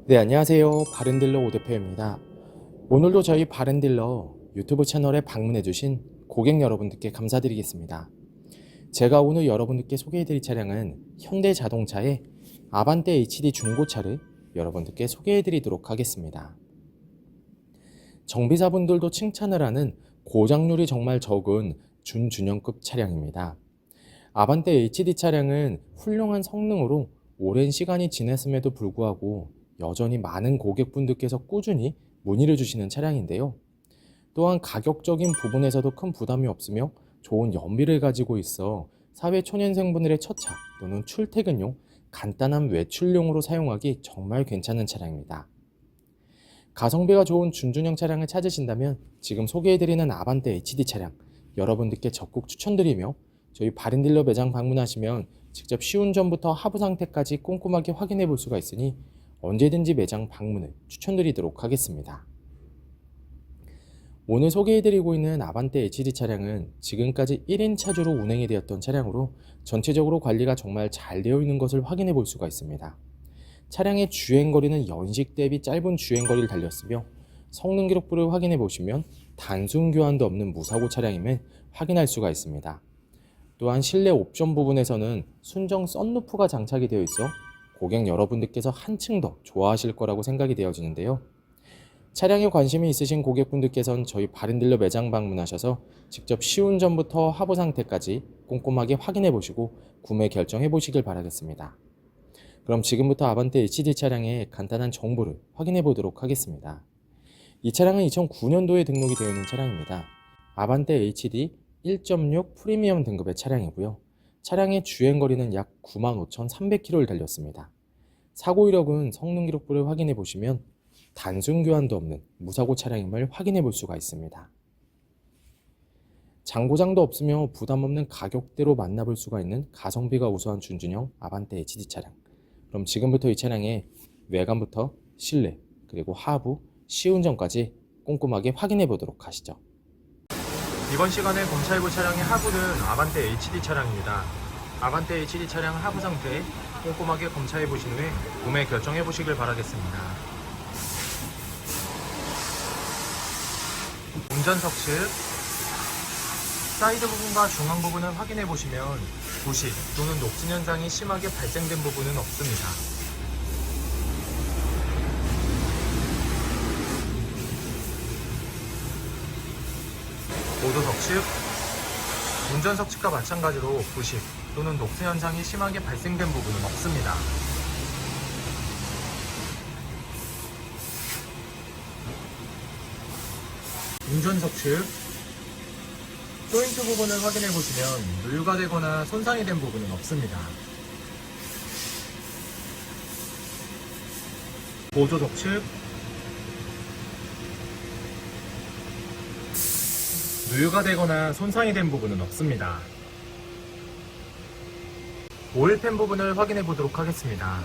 네, 안녕하세요. 바른딜러 오대표입니다. 오늘도 저희 바른딜러 유튜브 채널에 방문해주신 고객 여러분들께 감사드리겠습니다. 제가 오늘 여러분들께 소개해드릴 차량은 현대자동차의 아반떼 HD 중고차를 여러분들께 소개해드리도록 하겠습니다. 정비사분들도 칭찬을 하는 고장률이 정말 적은 준준형급 차량입니다. 아반떼 HD 차량은 훌륭한 성능으로 오랜 시간이 지났음에도 불구하고 여전히 많은 고객분들께서 꾸준히 문의를 주시는 차량인데요. 또한 가격적인 부분에서도 큰 부담이 없으며 좋은 연비를 가지고 있어 사회 초년생분들의 첫차 또는 출퇴근용 간단한 외출용으로 사용하기 정말 괜찮은 차량입니다. 가성비가 좋은 준준형 차량을 찾으신다면 지금 소개해드리는 아반떼 HD 차량 여러분들께 적극 추천드리며 저희 바른딜러 매장 방문하시면 직접 시운전부터 하부 상태까지 꼼꼼하게 확인해 볼 수가 있으니 언제든지 매장 방문을 추천드리도록 하겠습니다. 오늘 소개해드리고 있는 아반떼 HD 차량은 지금까지 1인 차주로 운행이 되었던 차량으로 전체적으로 관리가 정말 잘 되어 있는 것을 확인해 볼 수가 있습니다. 차량의 주행거리는 연식 대비 짧은 주행거리를 달렸으며 성능 기록부를 확인해 보시면 단순 교환도 없는 무사고 차량임을 확인할 수가 있습니다. 또한 실내 옵션 부분에서는 순정 썬루프가 장착이 되어 있어 고객 여러분들께서 한층 더 좋아하실 거라고 생각이 되어지는데요. 차량에 관심이 있으신 고객분들께서는 저희 바른딜러 매장 방문하셔서 직접 시운전부터 하부 상태까지 꼼꼼하게 확인해 보시고 구매 결정해 보시길 바라겠습니다. 그럼 지금부터 아반떼 HD 차량의 간단한 정보를 확인해 보도록 하겠습니다. 이 차량은 2009년도에 등록이 되어 있는 차량입니다. 아반떼 HD 1.6 프리미엄 등급의 차량이고요. 차량의 주행거리는 약 95,300km를 달렸습니다. 사고 이력은 성능 기록부를 확인해 보시면 단순 교환도 없는 무사고 차량임을 확인해 볼 수가 있습니다. 장고장도 없으며 부담 없는 가격대로 만나볼 수가 있는 가성비가 우수한 준준형 아반떼 HD 차량. 그럼 지금부터 이 차량의 외관부터 실내 그리고 하부, 시운전까지 꼼꼼하게 확인해 보도록 하시죠. 이번 시간에 검찰부 차량의 하부는 아반떼 HD 차량입니다. 아반떼 HD 차량 하부 상태 꼼꼼하게 검사해 보신 후에 구매 결정해 보시길 바라겠습니다. 운전석 측 사이드 부분과 중앙 부분을 확인해 보시면 부식 또는 녹슨 현상이 심하게 발생된 부분은 없습니다. 보조석 측 운전석 측과 마찬가지로 부식 또는 녹슨 현상이 심하게 발생된 부분은 없습니다. 운전석 측 조인트 부분을 확인해 보시면 누유가 되거나 손상이 된 부분은 없습니다. 보조석 측 누유가 되거나 손상이 된 부분은 없습니다. 오일팬 부분을 확인해 보도록 하겠습니다.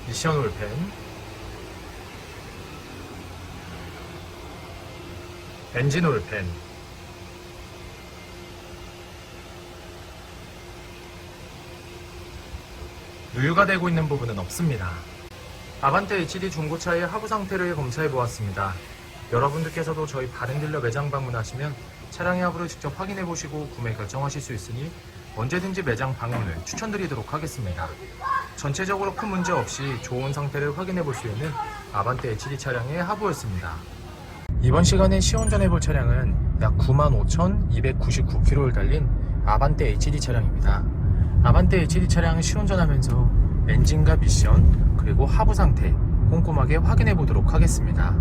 미션 오일팬, 엔진 오일팬, 누유가 되고 있는 부분은 없습니다. 아반떼 HD 중고차의 하부 상태를 검사해 보았습니다. 여러분들께서도 저희 바른딜러 매장 방문하시면 차량의 하부를 직접 확인해 보시고 구매 결정하실 수 있으니 언제든지 매장 방문을 추천드리도록 하겠습니다. 전체적으로 큰 문제 없이 좋은 상태를 확인해 볼 수 있는 아반떼 HD 차량의 하부였습니다. 이번 시간에 시운전해 볼 차량은 약 95,299km를 달린 아반떼 HD 차량입니다. 아반떼 HD 차량을 시운전하면서 엔진과 미션 그리고 하부 상태 꼼꼼하게 확인해 보도록 하겠습니다.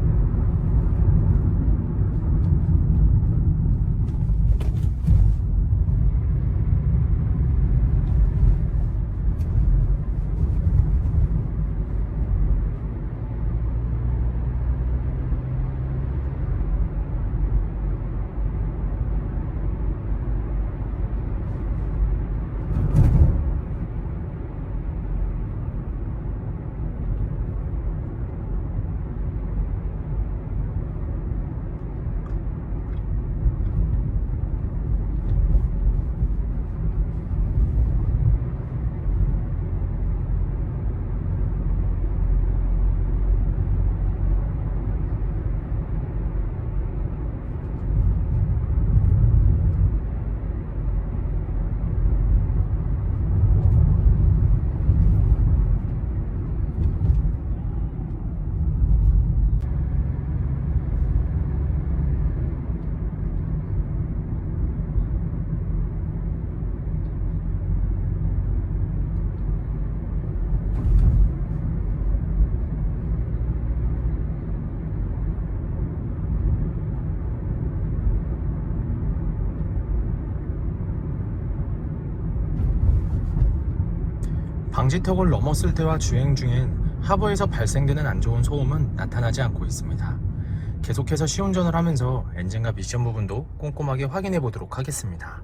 방지턱을 넘었을 때와 주행 중엔 하부에서 발생되는 안 좋은 소음은 나타나지 않고 있습니다. 계속해서 시운전을 하면서 엔진과 미션 부분도 꼼꼼하게 확인해 보도록 하겠습니다.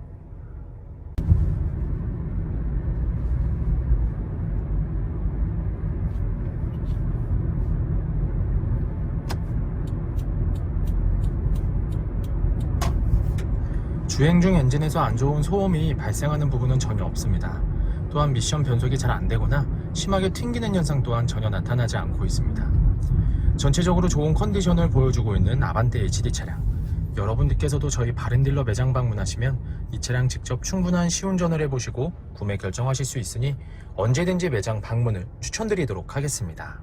주행 중 엔진에서 안 좋은 소음이 발생하는 부분은 전혀 없습니다. 또한 미션 변속이 잘 안되거나 심하게 튕기는 현상 또한 전혀 나타나지 않고 있습니다. 전체적으로 좋은 컨디션을 보여주고 있는 아반떼 HD 차량. 여러분들께서도 저희 바른딜러 매장 방문하시면 이 차량 직접 충분한 시운전을 해보시고 구매 결정하실 수 있으니 언제든지 매장 방문을 추천드리도록 하겠습니다.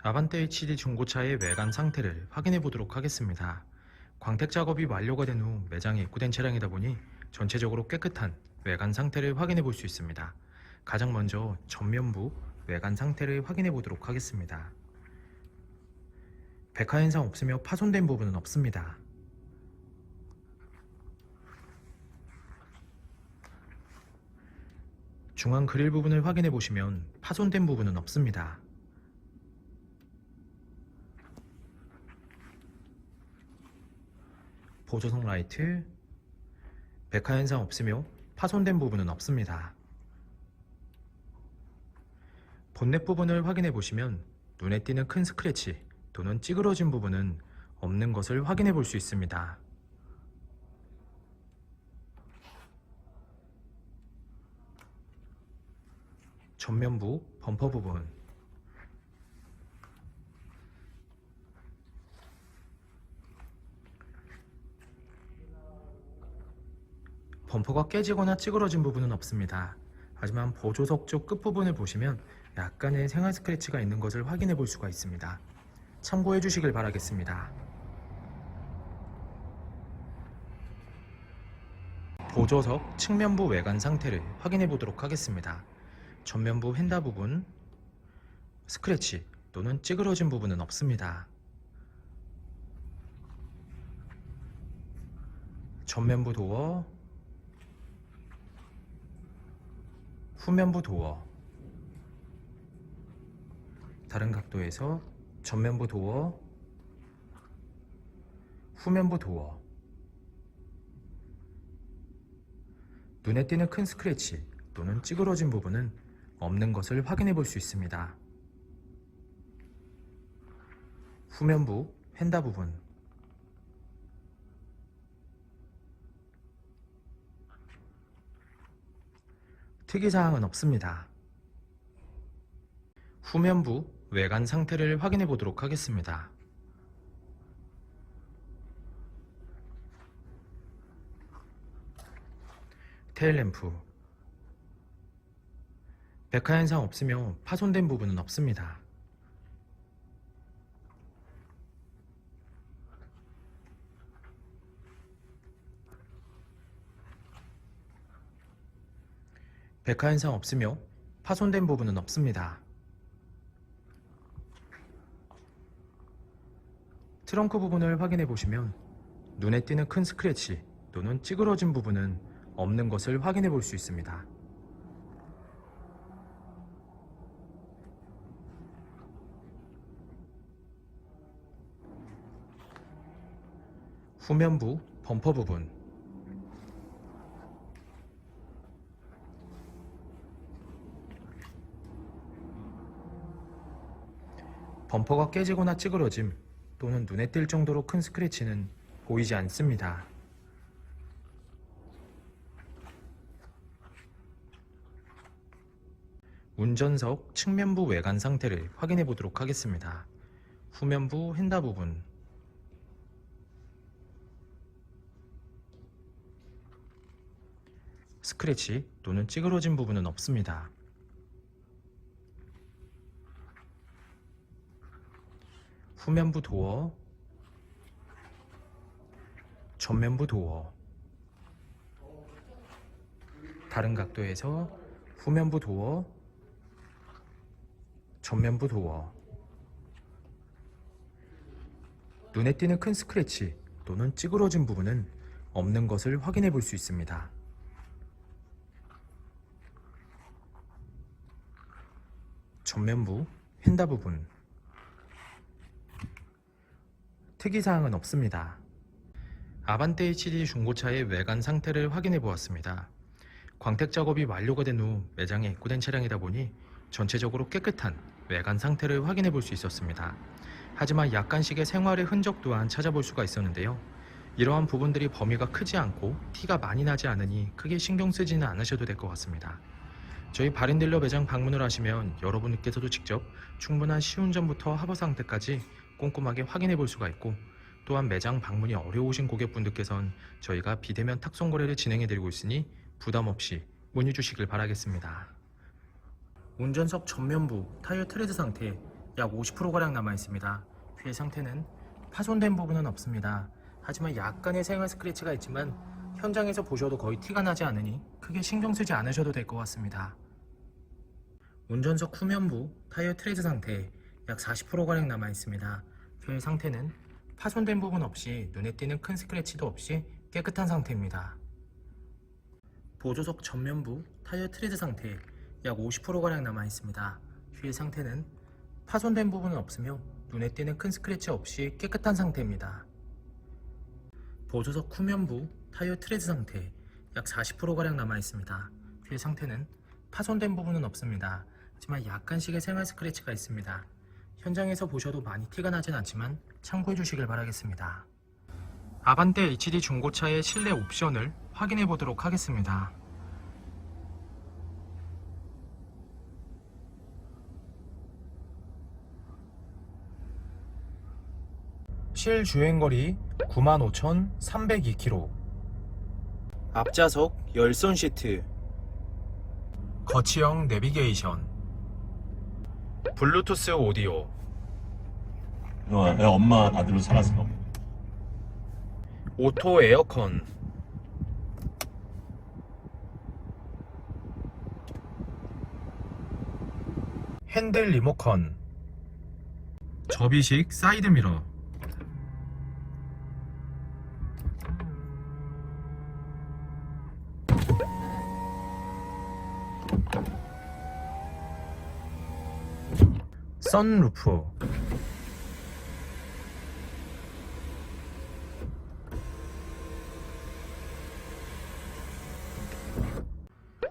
아반떼 HD 중고차의 외관 상태를 확인해 보도록 하겠습니다. 광택 작업이 완료가 된 후 매장에 입고된 차량이다 보니 전체적으로 깨끗한 외관 상태를 확인해 볼 수 있습니다. 가장 먼저 전면부 외관 상태를 확인해 보도록 하겠습니다. 백화 현상 없으며 파손된 부분은 없습니다. 중앙 그릴 부분을 확인해 보시면 파손된 부분은 없습니다. 보조석 라이트, 백화 현상 없으며 파손된 부분은 없습니다. 본넷 부분을 확인해 보시면 눈에 띄는 큰 스크래치 또는 찌그러진 부분은 없는 것을 확인해 볼 수 있습니다. 전면부 범퍼 부분, 범퍼가 깨지거나 찌그러진 부분은 없습니다. 하지만 보조석 쪽 끝부분을 보시면 약간의 생활 스크래치가 있는 것을 확인해 볼 수가 있습니다. 참고해 주시길 바라겠습니다. 보조석 측면부 외관 상태를 확인해 보도록 하겠습니다. 전면부 휀다 부분, 스크래치 또는 찌그러진 부분은 없습니다. 전면부 도어, 후면부 도어, 다른 각도에서 전면부 도어, 후면부 도어, 눈에 띄는 큰 스크래치 또는 찌그러진 부분은 없는 것을 확인해 볼 수 있습니다. 후면부 휀다 부분, 특이사항은 없습니다. 후면부 외관 상태를 확인해 보도록 하겠습니다. 테일램프, 백화 현상 없으며 파손된 부분은 없습니다. 백화 현상 없으며 파손된 부분은 없습니다. 트렁크 부분을 확인해 보시면 눈에 띄는 큰 스크래치 또는 찌그러진 부분은 없는 것을 확인해 볼 수 있습니다. 후면부 범퍼 부분, 범퍼가 깨지거나 찌그러짐 또는 눈에 띌 정도로 큰 스크래치는 보이지 않습니다. 운전석 측면부 외관 상태를 확인해 보도록 하겠습니다. 후면부 휀다 부분, 스크래치 또는 찌그러진 부분은 없습니다. 후면부 도어, 전면부 도어, 다른 각도에서 후면부 도어, 전면부 도어, 눈에 띄는 큰 스크래치 또는 찌그러진 부분은 없는 것을 확인해 볼 수 있습니다. 전면부 휀다 부분, 특이사항은 없습니다. 아반떼 HD 중고차의 외관 상태를 확인해 보았습니다. 광택 작업이 완료가 된 후 매장에 입고된 차량이다 보니 전체적으로 깨끗한 외관 상태를 확인해 볼 수 있었습니다. 하지만 약간씩의 생활의 흔적 또한 찾아볼 수가 있었는데요. 이러한 부분들이 범위가 크지 않고 티가 많이 나지 않으니 크게 신경 쓰지는 않으셔도 될 것 같습니다. 저희 바렌딜러 매장 방문을 하시면 여러분께서도 직접 충분한 시운전부터 하부 상태까지 꼼꼼하게 확인해 볼 수가 있고, 또한 매장 방문이 어려우신 고객분들께선 저희가 비대면 탁송 거래를 진행해 드리고 있으니 부담 없이 문의 주시길 바라겠습니다. 운전석 전면부 타이어 트레드 상태 약 50%가량 남아 있습니다. 휠 상태는 파손된 부분은 없습니다. 하지만 약간의 생활 스크래치가 있지만 현장에서 보셔도 거의 티가 나지 않으니 크게 신경 쓰지 않으셔도 될 것 같습니다. 운전석 후면부 타이어 트레드 상태 약 40%가량 남아 있습니다. 휠 상태는 파손된 부분 없이 눈에 띄는 큰 스크래치도 없이 깨끗한 상태입니다. 보조석 전면부 타이어 트레드 상태 약 50%가량 남아 있습니다. 휠 상태는 파손된 부분은 없으며 눈에 띄는 큰 스크래치 없이 깨끗한 상태입니다. 보조석 후면부 타이어 트레드 상태 약 40%가량 남아 있습니다. 휠 상태는 파손된 부분은 없습니다. 하지만 약간씩의 생활 스크래치가 있습니다. 현장에서 보셔도 많이 티가 나진 않지만 참고해 주시길 바라겠습니다. 아반떼 HD 중고차의 실내 옵션을 확인해 보도록 하겠습니다. 실주행거리 95,302km, 앞좌석 열선 시트, 거치형 내비게이션, 블루투스 오디오, 애 엄마 아들로 살았어. 오토 에어컨, 핸들 리모컨, 접이식 사이드미러, 선루프,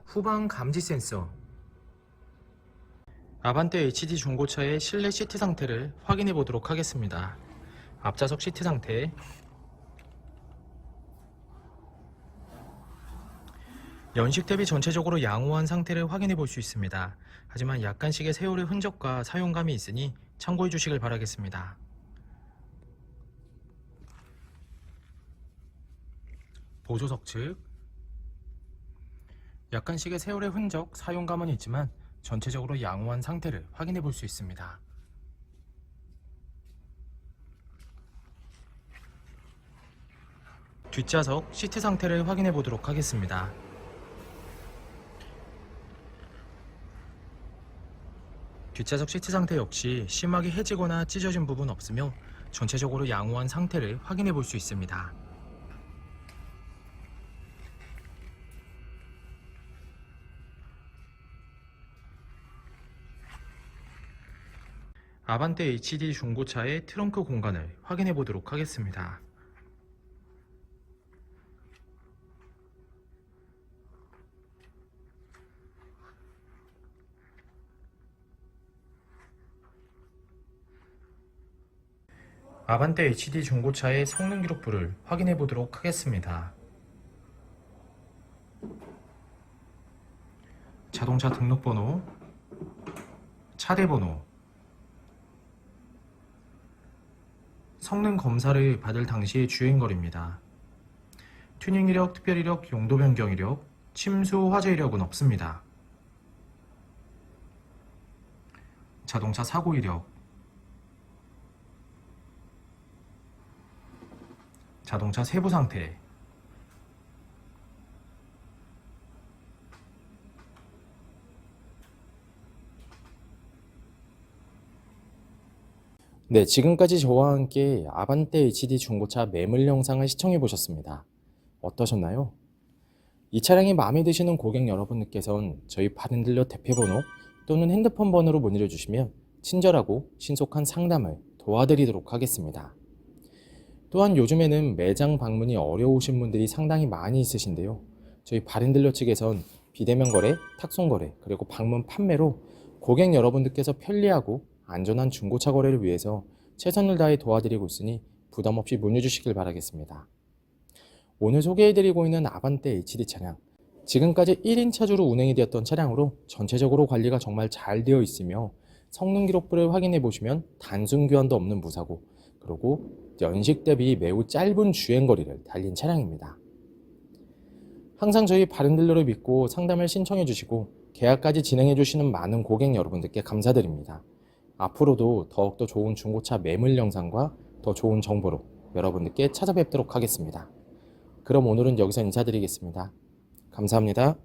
후방 감지 센서. 아반떼 HD 중고차의 실내 시트 상태를 확인해 보도록 하겠습니다. 앞좌석 시트 상태, 연식 대비 전체적으로 양호한 상태를 확인해 볼 수 있습니다. 하지만 약간씩의 세월의 흔적과 사용감이 있으니 참고해 주시길 바라겠습니다. 보조석 측, 약간씩의 세월의 흔적, 사용감은 있지만 전체적으로 양호한 상태를 확인해 볼 수 있습니다. 뒷좌석 시트 상태를 확인해 보도록 하겠습니다. 뒷좌석 시트 상태 역시 심하게 해지거나 찢어진 부분 없으며 전체적으로 양호한 상태를 확인해 볼 수 있습니다. 아반떼 HD 중고차의 트렁크 공간을 확인해 보도록 하겠습니다. 아반떼 HD 중고차의 성능 기록부를 확인해 보도록 하겠습니다. 자동차 등록번호, 차대번호, 성능 검사를 받을 당시의 주행거리입니다. 튜닝 이력, 특별 이력, 용도 변경 이력, 침수 화재 이력은 없습니다. 자동차 사고 이력, 자동차 세부 상태, 네, 지금까지 저와 함께 아반떼 HD 중고차 매물 영상을 시청해 보셨습니다. 어떠셨나요? 이 차량이 마음에 드시는 고객 여러분께서는 저희 바른딜러 대표번호 또는 핸드폰 번호로 문의를 주시면 친절하고 신속한 상담을 도와드리도록 하겠습니다. 또한 요즘에는 매장 방문이 어려우신 분들이 상당히 많이 있으신데요. 저희 바른딜러 측에선 비대면 거래, 탁송 거래, 그리고 방문 판매로 고객 여러분들께서 편리하고 안전한 중고차 거래를 위해서 최선을 다해 도와드리고 있으니 부담 없이 문의 주시길 바라겠습니다. 오늘 소개해드리고 있는 아반떼 HD 차량, 지금까지 1인 차주로 운행이 되었던 차량으로 전체적으로 관리가 정말 잘 되어 있으며 성능 기록부를 확인해 보시면 단순 교환도 없는 무사고, 그리고 연식 대비 매우 짧은 주행거리를 달린 차량입니다. 항상 저희 바른딜러를 믿고 상담을 신청해 주시고 계약까지 진행해 주시는 많은 고객 여러분들께 감사드립니다. 앞으로도 더욱더 좋은 중고차 매물 영상과 더 좋은 정보로 여러분들께 찾아뵙도록 하겠습니다. 그럼 오늘은 여기서 인사드리겠습니다. 감사합니다.